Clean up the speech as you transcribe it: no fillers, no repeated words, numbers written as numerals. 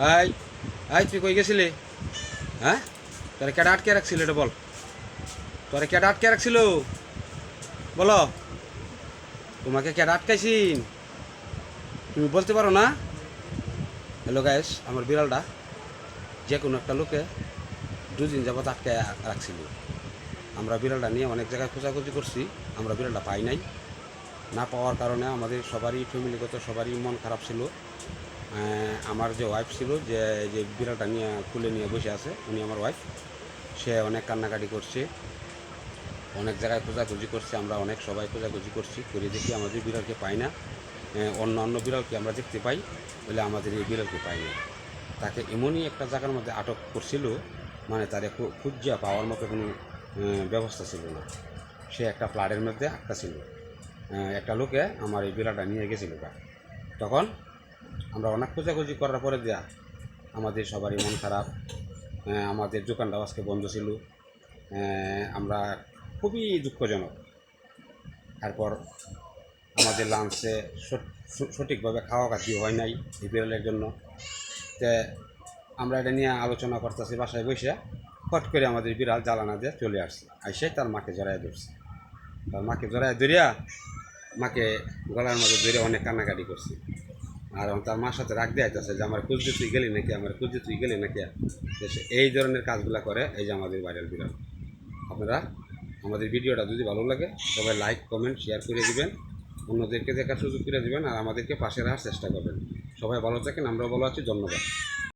I I তুই কই গেছিলি? হ্যাঁ, তোরা কেডা আটকে রাখছিল এটা বল। তোরা কেডা আটকে রাখছিল বলো। তোমাকে কেডা আটকাইছিন তুমি বলতে পারো না? হ্যালো গাইস, আমার বিড়ালটা যে কোনো একটা লোকে দুদিন যাবত আটকে রাখছিল। আমরা বিড়ালটা নিয়ে অনেক জায়গায় খোঁজাখুঁজি করছি, আমরা বিড়ালটা পাই নাই। না পাওয়ার কারণে আমাদের সবারই ফ্যামিলিগত সবারই মন খারাপ ছিল। আমার যে ওয়াইফ ছিল, যে যে বিড়ালটা নিয়ে খুলে নিয়ে বসে আছে, উনি আমার ওয়াইফ, সে অনেক কান্নাকাটি করছে, অনেক জায়গায় খোঁজাখুঁজি করছে। আমরা অনেক সবাই খোঁজাখুঁজি করছি, করে দেখি আমাদের বিড়ালকে পাই না। অন্য অন্য বিড়ালকে আমরা দেখতে পাই, বলে আমাদের এই বিড়ালকে পাই না। তাকে এমনই একটা জায়গার মধ্যে আটক করছিল, মানে তার খুঁজিয়া পাওয়ার মতো কোনো ব্যবস্থা ছিল না। সে একটা ফ্ল্যাটের মধ্যে আটকা ছিল। একটা লোকে আমার এই বিড়ালটা নিয়ে গেছিল। তখন আমরা অনেক খোঁজাখুঁজি করার পরে দেয়া আমাদের সবারই মন খারাপ। আমাদের দোকানটাও আজকে বন্ধ ছিল। আমরা খুবই দুঃখজনক। তারপর আমাদের লাঞ্চে সঠিকভাবে খাওয়া খাদ্য হয় নাই এই বিড়ালের জন্য। তে আমরা এটা নিয়ে আলোচনা করতেছি বাসায় বসে, ফট করে আমাদের বিড়াল জ্বালানা দিয়ে চলে আসছে। আইসে তার মাকে জড়াই ধরছে। তার মাকে জড়াই ধরিয়া মাকে গলার মধ্যে ধরে অনেক কান্নাকাটি করছে। আর তার মার সাথে রাগ দিয়ে আইতেছে যে আমার খুঁজতে তুই গেলি নাকি, আমার খুঁজতে তুই গেলি নাকি। এই ধরনের কাজগুলো করে এই যে আমাদের ভাইরাল বিড়াল। আপনারা আমাদের ভিডিওটা যদি ভালো লাগে সবাই লাইক কমেন্ট শেয়ার করে দিবেন, অন্যদেরকে দেখার সুযোগ করে দিবেন, আর আমাদেরকে পাশে রাখার চেষ্টা করবেন। সবাই ভালো থাকেন, আমরাও ভালো আছি। ধন্যবাদ।